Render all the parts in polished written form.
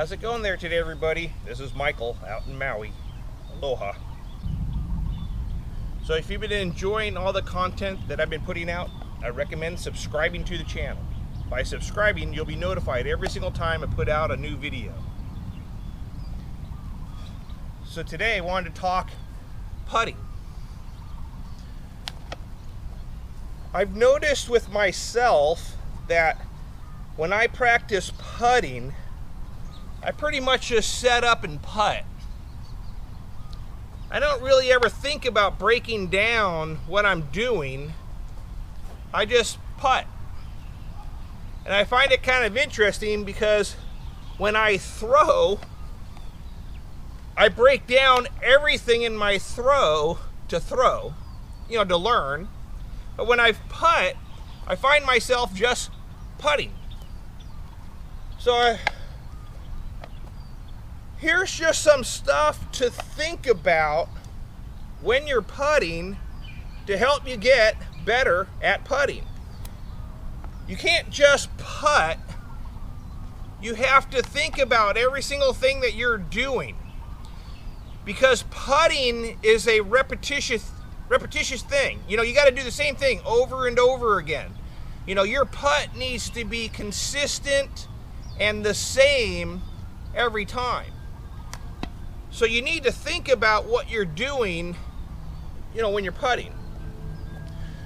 How's it going there today, everybody? This is Michael out in Maui. Aloha. So if you've been enjoying all the content that I've been putting out, I recommend subscribing to the channel. By subscribing, you'll be notified every single time I put out a new video. So today I wanted to talk putting. I've noticed with myself that when I practice putting, I pretty much just set up and putt. I don't really ever think about breaking down what I'm doing. I just putt. And I find it kind of interesting because when I throw, I break down everything in my throw, to learn. But when I putt, I find myself just putting. So here's just some stuff to think about when you're putting to help you get better at putting. You can't just putt. You have to think about every single thing that you're doing, because putting is a repetitious thing. You got to do the same thing over and over again. Your putt needs to be consistent and the same every time. So you need to think about what you're doing, when you're putting.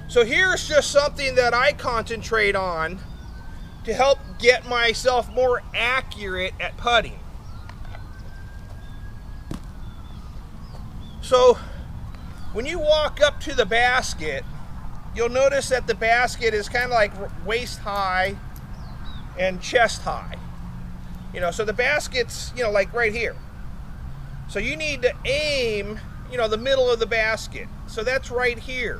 So here's just something that I concentrate on to help get myself more accurate at putting. So when you walk up to the basket, you'll notice that the basket is kind of like waist high and chest high. So the basket's, like right here. So you need to aim, the middle of the basket. So that's right here.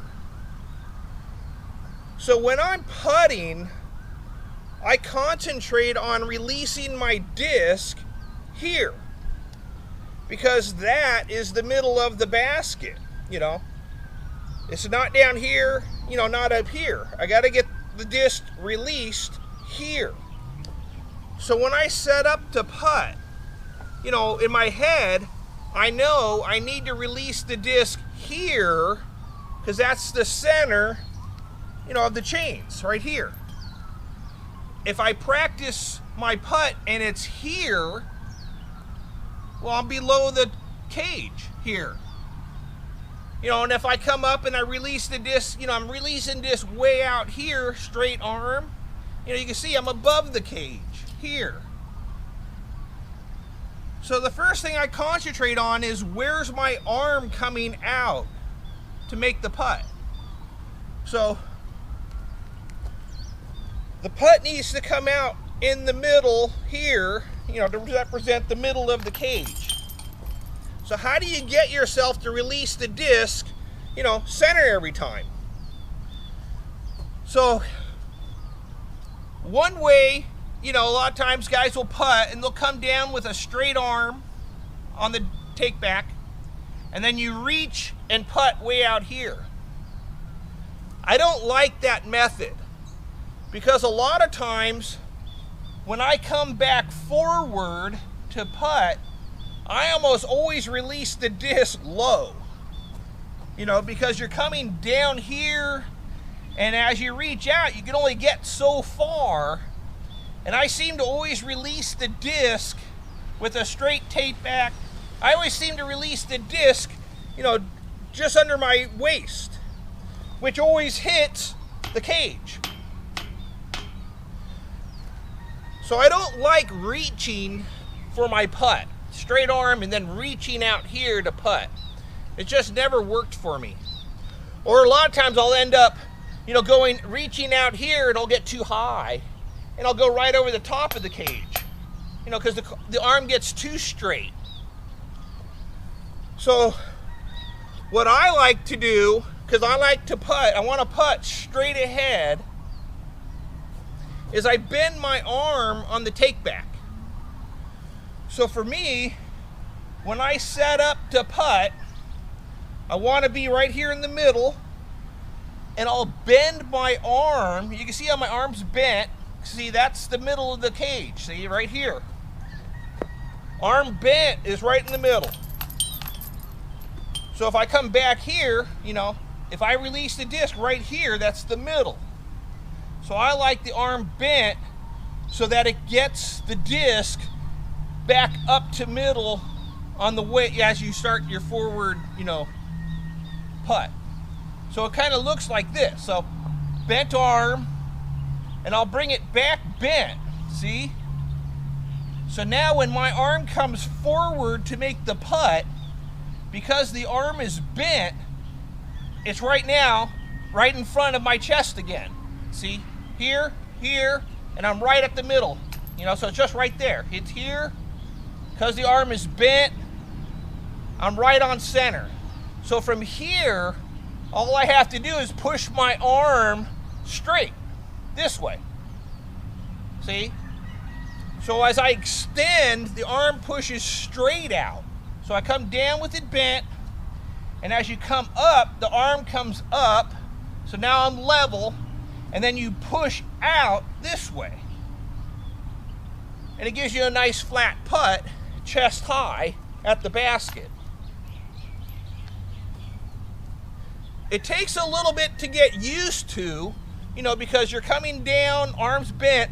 So when I'm putting, I concentrate on releasing my disc here, because that is the middle of the basket. It's not down here, not up here. I got to get the disc released here. So when I set up to putt, in my head, I know I need to release the disc here, because that's the center, of the chains right here. If I practice my putt and it's here, well, I'm below the cage here. And if I come up and I release the disc, I'm releasing this way out here, straight arm. You can see I'm above the cage here. So the first thing I concentrate on is where's my arm coming out to make the putt. So the putt needs to come out in the middle here, to represent the middle of the cage. So how do you get yourself to release the disc, center every time? So one way, a lot of times guys will putt and they'll come down with a straight arm on the take back, and then you reach and putt way out here. I don't like that method, because a lot of times when I come back forward to putt, I almost always release the disc low, because you're coming down here, and as you reach out, you can only get so far. And I seem to always release the disc with a straight tape back. I always seem to release the disc, just under my waist, which always hits the cage. So I don't like reaching for my putt, straight arm and then reaching out here to putt. It just never worked for me. Or a lot of times I'll end up, reaching out here, and I'll get too high, and I'll go right over the top of the cage, because the arm gets too straight. So what I like to do, because I like to putt, I want to putt straight ahead, is I bend my arm on the take back. So for me, when I set up to putt, I want to be right here in the middle, and I'll bend my arm. You can see how my arm's bent. See, that's the middle of the cage. See, right here. Arm bent is right in the middle. So if I come back here, you know, if I release the disc right here, that's the middle. So I like the arm bent so that it gets the disc back up to middle on the way as you start your forward, you know, putt. So it kind of looks like this. So bent arm, and I'll bring it back bent, see? So now when my arm comes forward to make the putt, because the arm is bent, it's right now right in front of my chest again. See? Here, here, and I'm right at the middle. You know, so it's just right there. It's here. Because the arm is bent, I'm right on center. So from here, all I have to do is push my arm straight this way. See? So as I extend, the arm pushes straight out. So I come down with it bent, and as you come up, the arm comes up. So now I'm level, and then you push out this way. And it gives you a nice flat putt, chest high, at the basket. It takes a little bit to get used to, you know, because you're coming down, arms bent,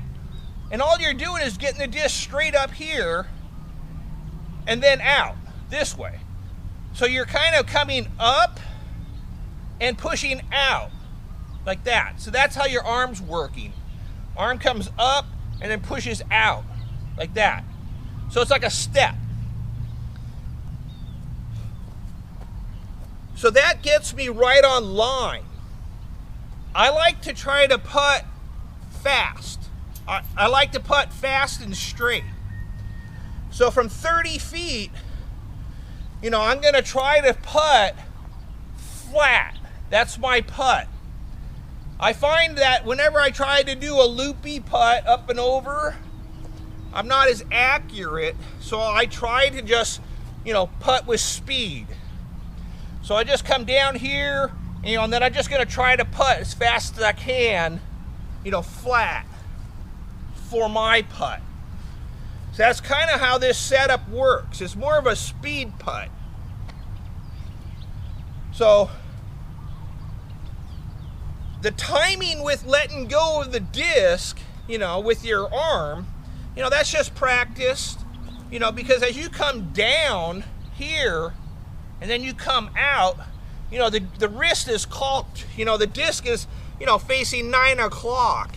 and all you're doing is getting the disc straight up here and then out this way. So you're kind of coming up and pushing out like that. So that's how your arm's working. Arm comes up and then pushes out like that. So it's like a step. So that gets me right on line. I like to try to putt fast. I like to putt fast and straight. So from 30 feet, you know, I'm gonna try to putt flat. That's my putt. I find that whenever I try to do a loopy putt up and over, I'm not as accurate. So I try to just, you know, putt with speed. So I just come down here, you know, and then I'm just gonna try to putt as fast as I can, you know, flat for my putt. So that's kind of how this setup works. It's more of a speed putt. So the timing with letting go of the disc, you know, with your arm, you know, that's just practiced, you know, because as you come down here and then you come out, you know, the wrist is caulked, you know, the disc is, you know, facing 9 o'clock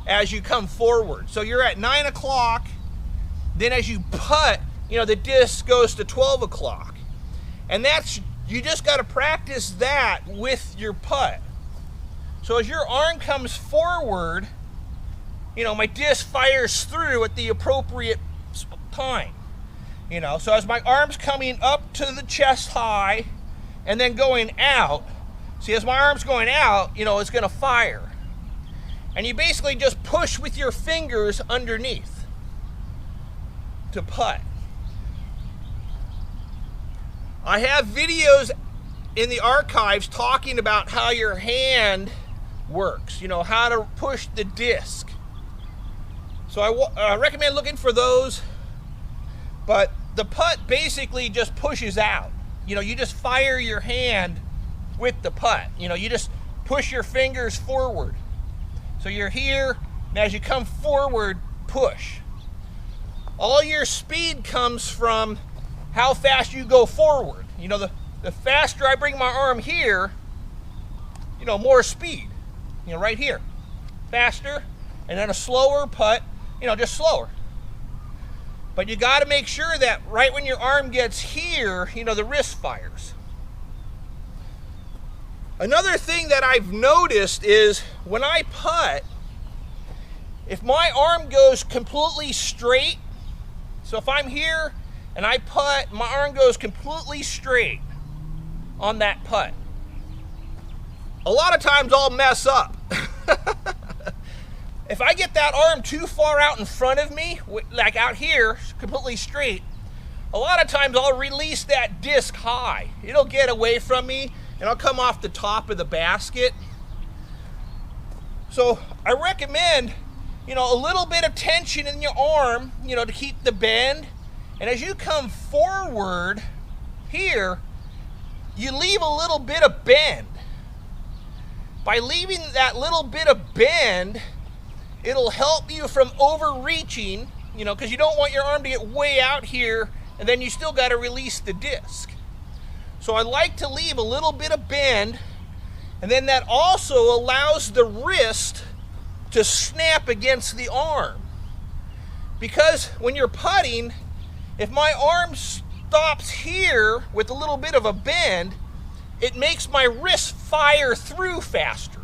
as you come forward. So you're at 9 o'clock, then as you putt, you know, the disc goes to 12 o'clock. And that's, you just got to practice that with your putt. So as your arm comes forward, you know, my disc fires through at the appropriate time. You know, so as my arm's coming up to the chest high and then going out, see, as my arm's going out, you know, it's going to fire. And you basically just push with your fingers underneath to putt. I have videos in the archives talking about how your hand works, you know, how to push the disc. So I recommend looking for those, but the putt basically just pushes out. You know, you just fire your hand with the putt. You know, you just push your fingers forward. So you're here, and as you come forward, push. All your speed comes from how fast you go forward. You know, the faster I bring my arm here, you know, more speed. You know, right here, faster, and then a slower putt, you know, just slower. But you got to make sure that right when your arm gets here, you know, the wrist fires. Another thing that I've noticed is when I putt, if my arm goes completely straight, so if I'm here and I putt, my arm goes completely straight on that putt, a lot of times I'll mess up. If I get that arm too far out in front of me, like out here, completely straight, a lot of times I'll release that disc high. It'll get away from me and I'll come off the top of the basket. So I recommend, you know, a little bit of tension in your arm, you know, to keep the bend, And as you come forward here, you leave a little bit of bend. By leaving that little bit of bend, it'll help you from overreaching, you know, because you don't want your arm to get way out here and then you still got to release the disc. So I like to leave a little bit of bend, and then that also allows the wrist to snap against the arm. Because when you're putting, if my arm stops here with a little bit of a bend, it makes my wrist fire through faster.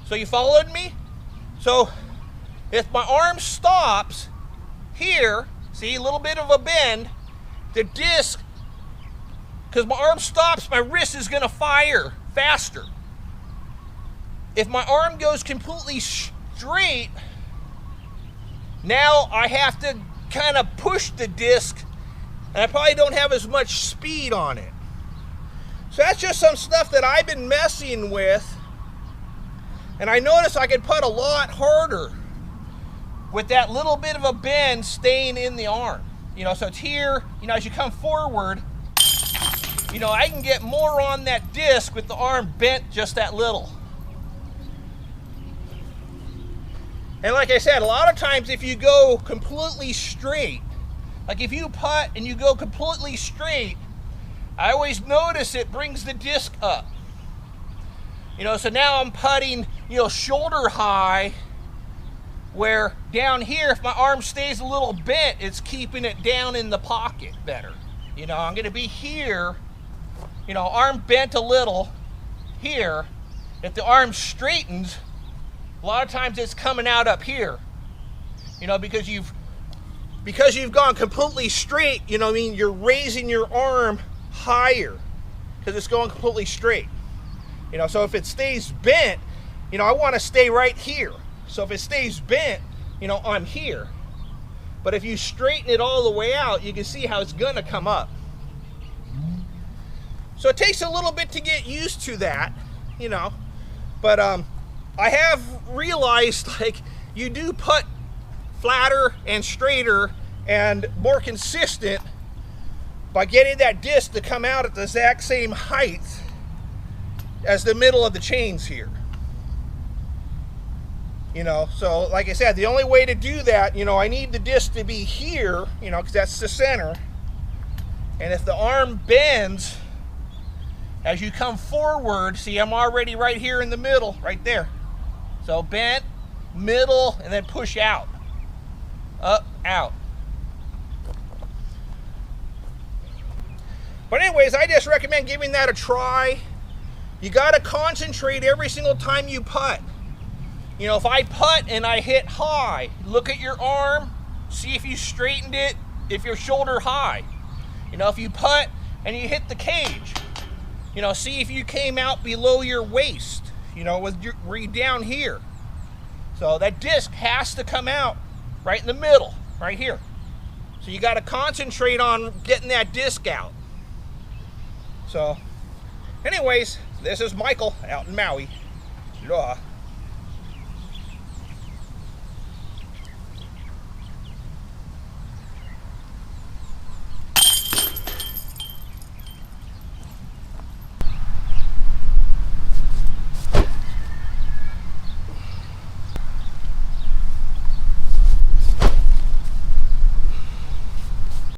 So you followed me? So if my arm stops here, see, a little bit of a bend, the disc, because my arm stops, my wrist is going to fire faster. If my arm goes completely straight, now I have to kind of push the disc, and I probably don't have as much speed on it. So that's just some stuff that I've been messing with, and I noticed I could putt a lot harder with that little bit of a bend staying in the arm. You know, so it's here, you know, as you come forward, you know, I can get more on that disc with the arm bent just that little. And like I said, a lot of times if you go completely straight, like if you putt and you go completely straight, I always notice it brings the disc up. You know, so now I'm putting, you know, shoulder high, where down here, if my arm stays a little bent, it's keeping it down in the pocket better. You know, I'm gonna be here, you know, arm bent a little here. If the arm straightens, a lot of times it's coming out up here, you know, because you've gone completely straight, you know what I mean, you're raising your arm higher because it's going completely straight. You know, so if it stays bent, you know, I want to stay right here. So if it stays bent, you know, I'm here. But if you straighten it all the way out, you can see how it's going to come up. So it takes a little bit to get used to that, you know. But I have realized, like, you do putt flatter and straighter and more consistent by getting that disc to come out at the exact same height as the middle of the chains here. You know, so like I said, the only way to do that, you know, I need the disc to be here, you know, because that's the center. And if the arm bends, as you come forward, see, I'm already right here in the middle, right there. So bent, middle, and then push out. Up, out. But anyways, I just recommend giving that a try. You got to concentrate every single time you putt. You know, if I putt and I hit high, look at your arm, see if you straightened it, if you're shoulder high. You know, if you putt and you hit the cage, you know, see if you came out below your waist, you know, with your, where you down here. So that disc has to come out right in the middle, right here. So you got to concentrate on getting that disc out. So anyways, this is Michael out in Maui. Aloha.